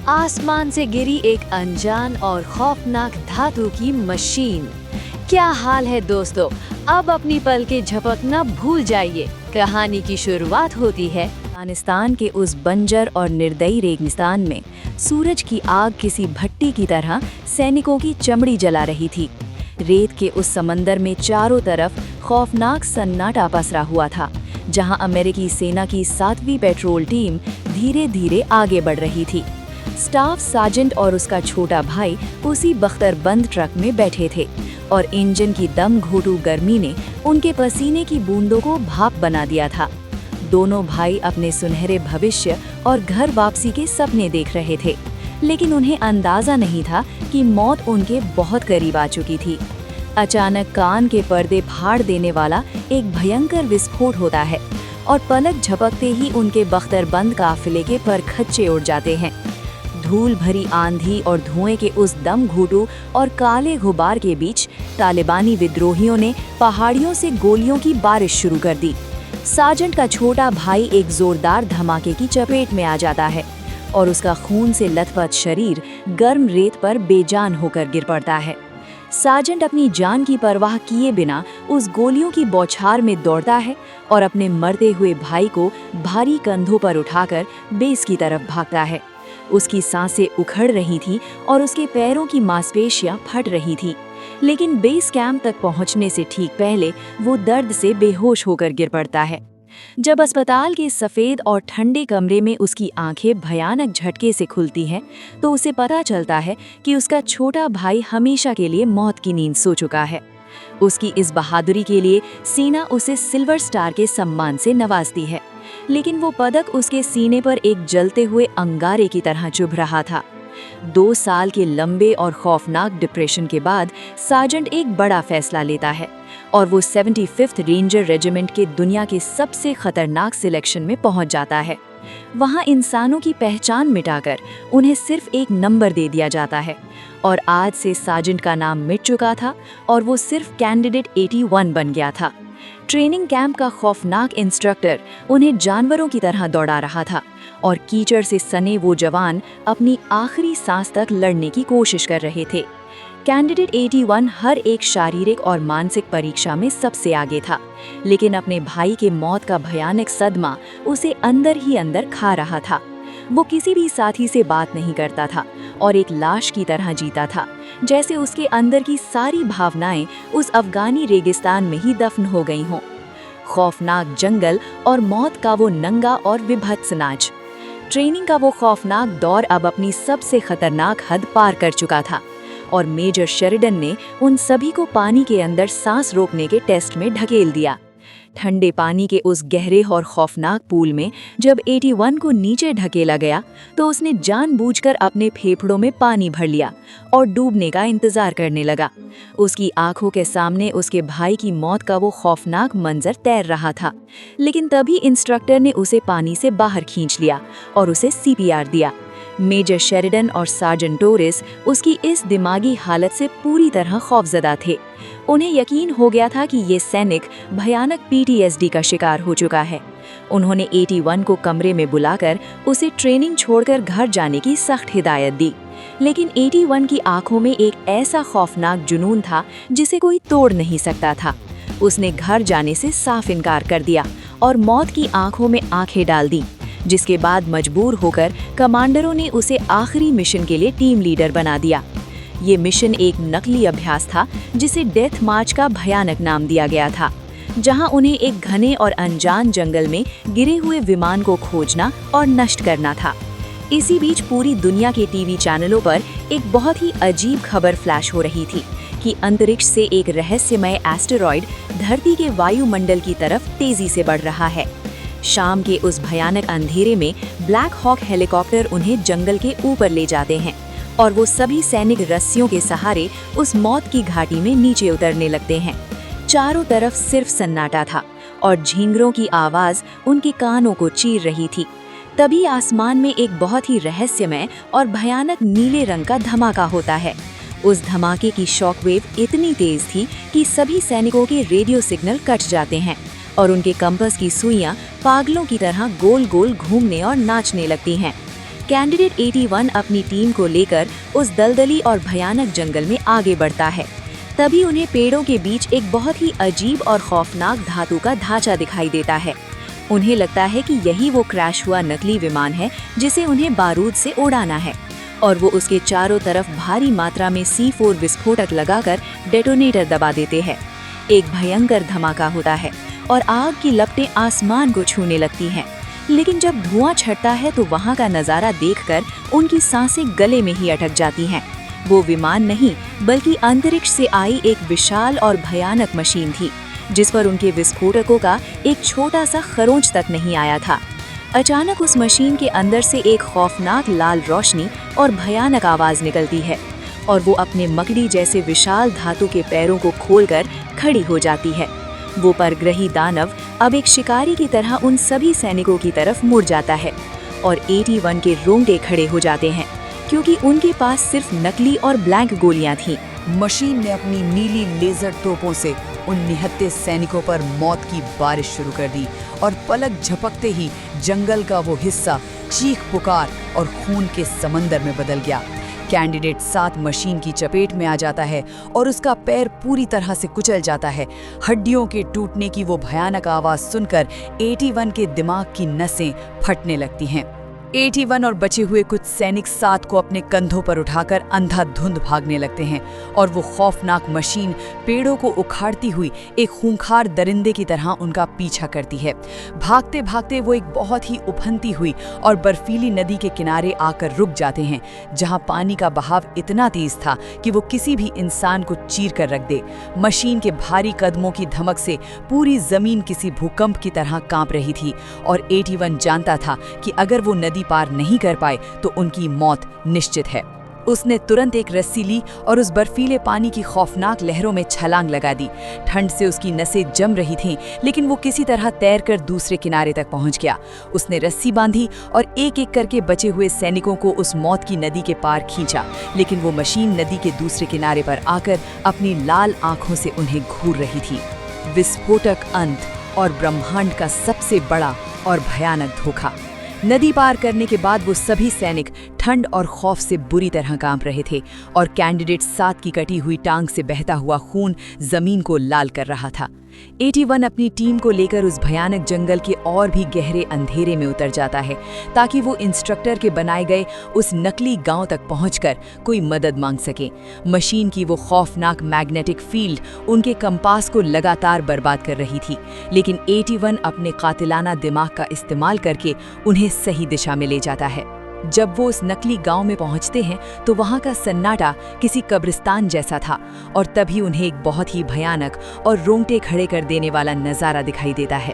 आसमान से गिरी एक अनजान और खौफनाक धातु की मशीन। क्या हाल है दोस्तों, अब अपनी पलकें झपकना भूल जाइए। कहानी की शुरुआत होती है अफगानिस्तान के उस बंजर और निर्दयी रेगिस्तान में। सूरज की आग किसी भट्टी की तरह सैनिकों की चमड़ी जला रही थी। रेत के उस समंदर में चारों तरफ खौफनाक सन्नाटा पसरा हुआ था, जहां अमेरिकी सेना की 7वीं पेट्रोल टीम धीरे धीरे आगे बढ़ रही थी। स्टाफ सार्जेंट और उसका छोटा भाई उसी बख्तरबंद ट्रक में बैठे थे और इंजन की दम घोटू गर्मी ने उनके पसीने की बूंदों को भाप बना दिया था। दोनों भाई अपने सुनहरे भविष्य और घर वापसी के सपने देख रहे थे, लेकिन उन्हें अंदाजा नहीं था कि मौत उनके बहुत करीब आ चुकी थी। अचानक कान के पर्दे फाड़ देने वाला एक भयंकर विस्फोट होता है और पलक झपकते ही उनके बख्तरबंद काफिले के परखच्चे उड़ जाते हैं। धूल भरी आंधी और धुएं के उस दम घोटू और काले गुबार के बीच तालिबानी विद्रोहियों ने पहाड़ियों से गोलियों की बारिश शुरू कर दी। सार्जेंट का छोटा भाई एक जोरदार धमाके की चपेट में आ जाता है और उसका खून से लथपथ शरीर गर्म रेत पर बेजान होकर गिर पड़ता है। सार्जेंट अपनी जान की परवाह किए बिना उस गोलियों की बौछार में दौड़ता है और अपने मरते हुए भाई को भारी कंधों पर उठाकर बेस की तरफ भागता है। उसकी सांसें उखड़ रही थीं और उसके पैरों की मांसपेशियां फट रही थीं, लेकिन बेस कैंप तक पहुंचने से ठीक पहले वो दर्द से बेहोश होकर गिर पड़ता है। जब अस्पताल के सफ़ेद और ठंडे कमरे में उसकी आंखें भयानक झटके से खुलती हैं, तो उसे पता चलता है कि उसका छोटा भाई हमेशा के लिए मौत की नींद सो चुका है। उसकी इस बहादुरी के लिए सेना उसे सिल्वर स्टार के सम्मान से नवाजती है, लेकिन वो पदक उसके सीने पर एक जलते हुए अंगारे की तरह चुभ रहा था। 2 साल के लंबे और खौफनाक डिप्रेशन के बाद सार्जेंट एक बड़ा फैसला लेता है और वो 75th रेंजर रेजिमेंट के दुनिया के सबसे खतरनाक सिलेक्शन में पहुंच जाता है। वहां इंसानों की पहचान मिटाकर उन्हें सिर्फ एक नंबर दे दिया जाता है और आज से सार्जेंट का नाम मिट चुका था और वो सिर्फ कैंडिडेट 81 बन गया था। ट्रेनिंग कैंप का खौफनाक इंस्ट्रक्टर उन्हें जानवरों की तरह दौड़ा रहा था और कीचड़ से सने वो जवान अपनी आखिरी सांस तक लड़ने की कोशिश कर रहे थे। कैंडिडेट 81 हर एक शारीरिक और मानसिक परीक्षा में सबसे आगे था, लेकिन अपने भाई के मौत का भयानक सदमा उसे अंदर ही अंदर खा रहा था। वो किसी भी साथी से बात नहीं करता था और एक लाश की तरह जीता था, जैसे उसके अंदर की सारी भावनाएं उस अफगानी रेगिस्तान में ही दफन हो गई हों। खौफनाक जंगल और मौत का वो नंगा और विभत्स नाच। ट्रेनिंग का वो खौफनाक दौर अब अपनी सबसे खतरनाक हद पार कर चुका था और मेजर शेरिडन ने उन सभी को पानी के अंदर सांस रोकने के टेस्ट में ढकेल दिया। ठंडे पानी के उस गहरे और खौफनाक पूल में जब 81 को नीचे ढकेला गया, तो उसने जानबूझकर अपने फेफड़ों में पानी भर लिया और डूबने का इंतजार करने लगा। उसकी आंखों के सामने उसके भाई की मौत का वो खौफनाक मंजर तैर रहा था, लेकिन तभी इंस्ट्रक्टर ने उसे पानी से बाहर खींच लिया और उसे CPR दिया। मेजर शेरिडन और सार्जेंट टोरिस उसकी इस दिमागी हालत से पूरी तरह खौफजदा थे। उन्हें यकीन हो गया था कि ये सैनिक भयानक PTSD का शिकार हो चुका है। उन्होंने 81 को कमरे में बुलाकर उसे ट्रेनिंग छोड़कर घर जाने की सख्त हिदायत दी, लेकिन 81 की आंखों में एक ऐसा खौफनाक जुनून था जिसे कोई तोड़ नहीं सकता था। उसने घर जाने से साफ इनकार कर दिया और मौत की आंखों में आंखें डाल दी, जिसके बाद मजबूर होकर कमांडरों ने उसे आखिरी मिशन के लिए टीम लीडर बना दिया। ये मिशन एक नकली अभ्यास था जिसे डेथ मार्च का भयानक नाम दिया गया था, जहां उन्हें एक घने और अनजान जंगल में गिरे हुए विमान को खोजना और नष्ट करना था। इसी बीच पूरी दुनिया के टीवी चैनलों पर एक बहुत ही अजीब खबर फ्लैश हो रही थी कि अंतरिक्ष से एक रहस्यमय एस्टेरॉयड धरती के वायुमंडल की तरफ तेजी से बढ़ रहा है। शाम के उस भयानक अंधेरे में ब्लैक हॉक हेलीकॉप्टर उन्हें जंगल के ऊपर ले जाते हैं और वो सभी सैनिक रस्सियों के सहारे उस मौत की घाटी में नीचे उतरने लगते हैं। चारों तरफ सिर्फ सन्नाटा था और झींगरों की आवाज उनके कानों को चीर रही थी। तभी आसमान में एक बहुत ही रहस्यमय और भयानक नीले रंग का धमाका होता है। उस धमाके की शॉकवेव इतनी तेज थी कि सभी सैनिकों के रेडियो सिग्नल कट जाते हैं और उनके कंपास की सुइयां पागलों की तरह गोल गोल घूमने और नाचने लगती हैं। कैंडिडेट 81 अपनी टीम को लेकर उस दलदली और भयानक जंगल में आगे बढ़ता है। तभी उन्हें पेड़ों के बीच एक बहुत ही अजीब और खौफनाक धातु का ढांचा दिखाई देता है। उन्हें लगता है कि यही वो क्रैश हुआ नकली विमान है जिसे उन्हें बारूद से उड़ाना है, और वो उसके चारों तरफ भारी मात्रा में C4 विस्फोटक लगाकर डेटोनेटर दबा देते हैं। एक भयंकर धमाका होता है और आग की लपटें आसमान को छूने लगती हैं। लेकिन जब धुआं छटता है तो वहां का नज़ारा देखकर उनकी सांसें गले में ही अटक जाती हैं। वो विमान नहीं बल्कि अंतरिक्ष से आई एक विशाल और भयानक मशीन थी, जिस पर उनके विस्फोटकों का एक छोटा सा खरोंच तक नहीं आया था। अचानक उस मशीन के अंदर से एक खौफनाक लाल रोशनी और भयानक आवाज निकलती है, और वो अपने मकड़ी जैसे विशाल धातु के पैरों को खोलकर खड़ी हो जाती है। वो परग्रही दानव अब एक शिकारी की तरह उन सभी सैनिकों की तरफ मुड़ जाता है, और 81 के रोंगटे खड़े हो जाते हैं, क्योंकि उनके पास सिर्फ नकली और ब्लैंक गोलियां थीं। मशीन ने अपनी नीली लेजर तोपों से उन निहत्थे सैनिकों पर मौत की बारिश शुरू कर दी, और पलक झपकते ही जंगल का वो हिस्सा चीख पुकार और खून के समंदर में बदल गया। कैंडिडेट 7 मशीन की चपेट में आ जाता है और उसका पैर पूरी तरह से कुचल जाता है। हड्डियों के टूटने की वो भयानक आवाज सुनकर 81 के दिमाग की नसें फटने लगती हैं। 81 और बचे हुए कुछ सैनिक 7 को अपने कंधों पर उठाकर अंधाधुंध भागने लगते हैं, और वो खौफनाक मशीन पेड़ों को उखाड़ती हुई एक खूंखार दरिंदे की तरह उनका पीछा करती है। भागते भागते वो एक बहुत ही उफनती हुई और बर्फीली नदी के किनारे आकर रुक जाते हैं, जहां पानी का बहाव इतना तेज था कि वो किसी भी इंसान को चीर कर रख दे। मशीन के भारी कदमों की धमक से पूरी जमीन किसी भूकंप की तरह कांप रही थी, और 81 जानता था कि अगर वो नदी पार नहीं कर पाए तो उनकी मौत निश्चित है। उसने तुरंत एक रस्सी ली और उस बर्फीले पानी की खौफनाक लहरों में छलांग लगा दी। ठंड से उसकी नसें जम रही थीं, लेकिन वो किसी तरह तैरकर दूसरे किनारे तक पहुंच गया। उसने रस्सी बांधी और एक एक करके बचे हुए सैनिकों को उस मौत की नदी के पार खींचा, लेकिन वो मशीन नदी के दूसरे किनारे पर आकर अपनी लाल आंखों से उन्हें घूर रही थी। विस्फोटक अंत और ब्रह्मांड का सबसे बड़ा और भयानक धोखा। नदी पार करने के बाद वो सभी सैनिक ठंड और खौफ से बुरी तरह कांप रहे थे, और कैंडिडेट 7 की कटी हुई टांग से बहता हुआ खून जमीन को लाल कर रहा था। 81 अपनी टीम को लेकर उस भयानक जंगल के और भी गहरे अंधेरे में उतर जाता है, ताकि वो इंस्ट्रक्टर के बनाए गए उस नकली गांव तक पहुंचकर कोई मदद मांग सके। मशीन की वो खौफनाक मैग्नेटिक फील्ड उनके कंपास को लगातार बर्बाद कर रही थी, लेकिन 81 अपने कातिलाना दिमाग का इस्तेमाल करके उन्हें सही दिशा में ले जाता है। जब वो उस नकली गांव में पहुंचते हैं तो वहां का सन्नाटा किसी कब्रिस्तान जैसा था, और तभी उन्हें एक बहुत ही भयानक और रोंगटे खड़े कर देने वाला नज़ारा दिखाई देता है।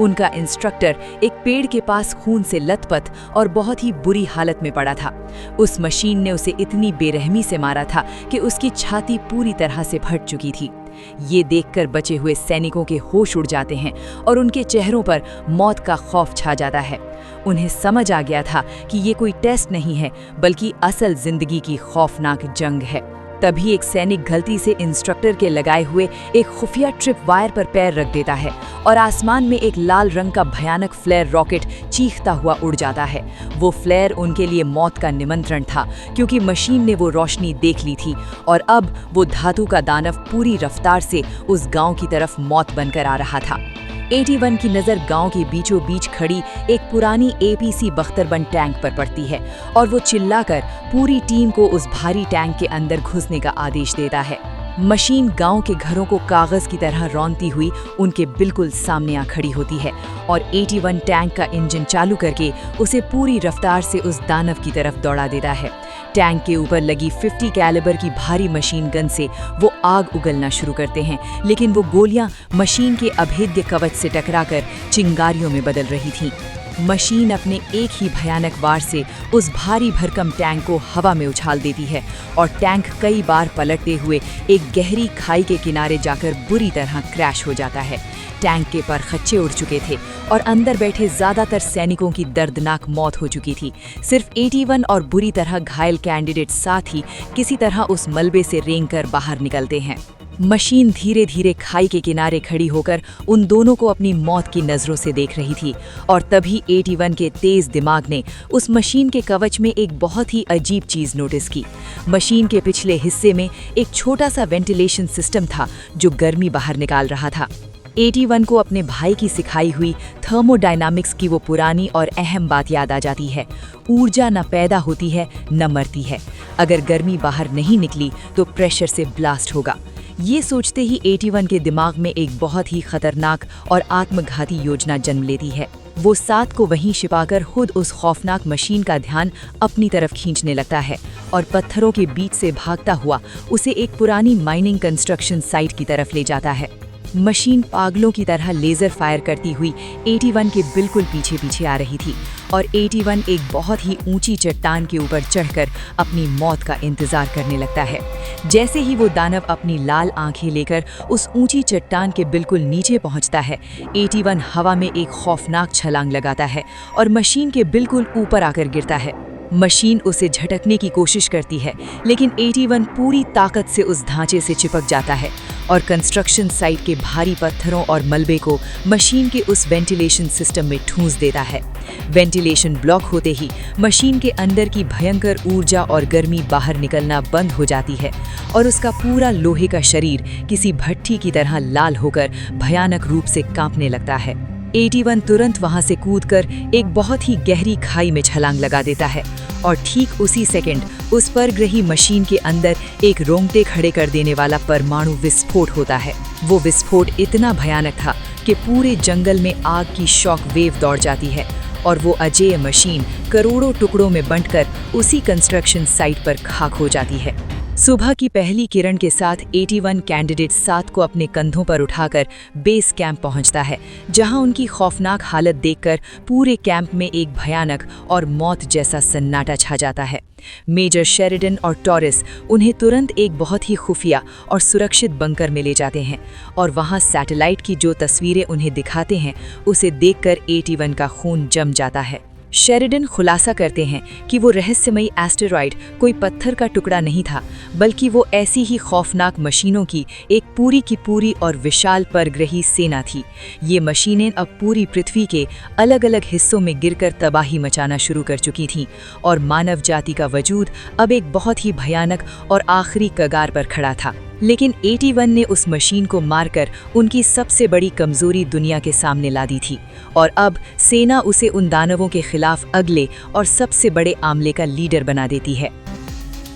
उनका इंस्ट्रक्टर एक पेड़ के पास खून से लथपथ और बहुत ही बुरी हालत में पड़ा था। उस मशीन ने उसे इतनी बेरहमी से मारा था कि उसकी छाती पूरी तरह से फट चुकी थी। ये देखकर बचे हुए सैनिकों के होश उड़ जाते हैं और उनके चेहरों पर मौत का खौफ छा जाता है। उन्हें समझ आ गया था कि ये कोई टेस्ट नहीं है, बल्कि असल जिंदगी की खौफनाक जंग है। तभी एक सैनिक गलती से इंस्ट्रक्टर के लगाए हुए एक खुफिया ट्रिप वायर पर पैर रख देता है, और आसमान में एक लाल रंग का भयानक फ्लेयर रॉकेट चीखता हुआ उड़ जाता है। वो फ्लेयर उनके लिए मौत का निमंत्रण था, क्योंकि मशीन ने वो रोशनी देख ली थी, और अब वो धातु का दानव पूरी रफ्तार से उस गांव की तरफ मौत बनकर आ रहा था। 81 की नज़र गांव के बीचों बीच खड़ी एक पुरानी APC बख्तरबंद टैंक पर पड़ती है, और वो चिल्लाकर पूरी टीम को उस भारी टैंक के अंदर घुसने का आदेश देता है। मशीन गांव के घरों को कागज की तरह रौंदती हुई उनके बिल्कुल सामने आ खड़ी होती है, और 81 टैंक का इंजन चालू करके उसे पूरी रफ्तार से उस दानव की तरफ दौड़ा देता है। टैंक के ऊपर लगी 50 कैलिबर की भारी मशीन गन से वो आग उगलना शुरू करते हैं, लेकिन वो गोलियां मशीन के अभेद्य कवच से टकराकर चिंगारियों में बदल रही थीं। मशीन अपने एक ही भयानक वार से उस भारी भरकम टैंक को हवा में उछाल देती है, और टैंक कई बार पलटते हुए एक गहरी खाई के किनारे जाकर बुरी तरह क्रैश हो जाता है। टैंक के परखच्चे उड़ चुके थे और अंदर बैठे ज्यादातर सैनिकों की दर्दनाक मौत हो चुकी थी। सिर्फ 81 और बुरी तरह घायल कैंडिडेट साथ ही किसी तरह उस मलबे से रेंगकर बाहर निकलते हैं। मशीन धीरे धीरे खाई के किनारे खड़ी होकर उन दोनों को अपनी मौत की नज़रों से देख रही थी और तभी 81 के तेज दिमाग ने उस मशीन के कवच में एक बहुत ही अजीब चीज़ नोटिस की। मशीन के पिछले हिस्से में एक छोटा सा वेंटिलेशन सिस्टम था जो गर्मी बाहर निकाल रहा था। 81 को अपने भाई की सिखाई हुई थर्मोडायनामिक्स की वो पुरानी और अहम बात याद आ जाती है। ऊर्जा न पैदा होती है न मरती है। अगर गर्मी बाहर नहीं निकली तो प्रेशर से ब्लास्ट होगा। ये सोचते ही 81 के दिमाग में एक बहुत ही खतरनाक और आत्मघाती योजना जन्म लेती है। वो सात को वहीं छिपाकर खुद उस खौफनाक मशीन का ध्यान अपनी तरफ खींचने लगता है और पत्थरों के बीच से भागता हुआ उसे एक पुरानी माइनिंग कंस्ट्रक्शन साइट की तरफ ले जाता है। मशीन पागलों की तरह लेजर फायर करती हुई 81 के बिल्कुल पीछे पीछे आ रही थी और 81 एक बहुत ही ऊंची चट्टान के ऊपर चढ़कर अपनी मौत का इंतजार करने लगता है। जैसे ही वो दानव अपनी लाल आंखें लेकर उस ऊंची चट्टान के बिल्कुल नीचे पहुंचता है, 81 हवा में एक खौफनाक छलांग लगाता है और मशीन के बिल्कुल ऊपर आकर गिरता है। मशीन उसे झटकने की कोशिश करती है, लेकिन 81 पूरी ताकत से उस ढांचे से चिपक जाता है और कंस्ट्रक्शन साइट के भारी पत्थरों और मलबे को मशीन के उस वेंटिलेशन सिस्टम में ठूंस देता है। वेंटिलेशन ब्लॉक होते ही मशीन के अंदर की भयंकर ऊर्जा और गर्मी बाहर निकलना बंद हो जाती है और उसका पूरा लोहे का शरीर किसी भट्ठी की तरह लाल होकर भयानक रूप से कांपने लगता है। 81 तुरंत वहां से कूदकर एक बहुत ही गहरी खाई में छलांग लगा देता है और ठीक उसी सेकंड उस परग्रही मशीन के अंदर एक रोंगटे खड़े कर देने वाला परमाणु विस्फोट होता है। वो विस्फोट इतना भयानक था कि पूरे जंगल में आग की शॉक वेव दौड़ जाती है और वो अजेय मशीन करोड़ों टुकड़ों में बंटकर उसी कंस्ट्रक्शन साइट पर खाक हो जाती है। सुबह की पहली किरण के साथ 81 कैंडिडेट 7 को अपने कंधों पर उठाकर बेस कैंप पहुंचता है, जहां उनकी खौफनाक हालत देखकर पूरे कैंप में एक भयानक और मौत जैसा सन्नाटा छा जाता है। मेजर शेरिडन और टॉरिस उन्हें तुरंत एक बहुत ही खुफिया और सुरक्षित बंकर में ले जाते हैं और वहां सैटेलाइट की जो तस्वीरें उन्हें दिखाते हैं उसे देखकर 81 का खून जम जाता है। शेरिडन खुलासा करते हैं कि वो रहस्यमयी एस्टेरॉयड कोई पत्थर का टुकड़ा नहीं था, बल्कि वो ऐसी ही खौफनाक मशीनों की एक पूरी की पूरी और विशाल परग्रही सेना थी। ये मशीनें अब पूरी पृथ्वी के अलग अलग हिस्सों में गिरकर तबाही मचाना शुरू कर चुकी थीं और मानव जाति का वजूद अब एक बहुत ही भयानक और आखिरी कगार पर खड़ा था। लेकिन 81 ने उस मशीन को मारकर उनकी सबसे बड़ी कमजोरी दुनिया के सामने ला दी थी और अब सेना उसे उन दानवों के खिलाफ अगले और सबसे बड़े आमले का लीडर बना देती है।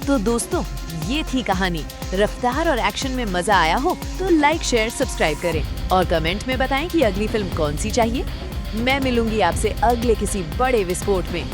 तो दोस्तों, ये थी कहानी। रफ्तार और एक्शन में मजा आया हो तो लाइक, शेयर, सब्सक्राइब करें और कमेंट में बताएं कि अगली फिल्म कौन सी चाहिए। मैं मिलूंगी आपसे अगले किसी बड़े विस्फोट में।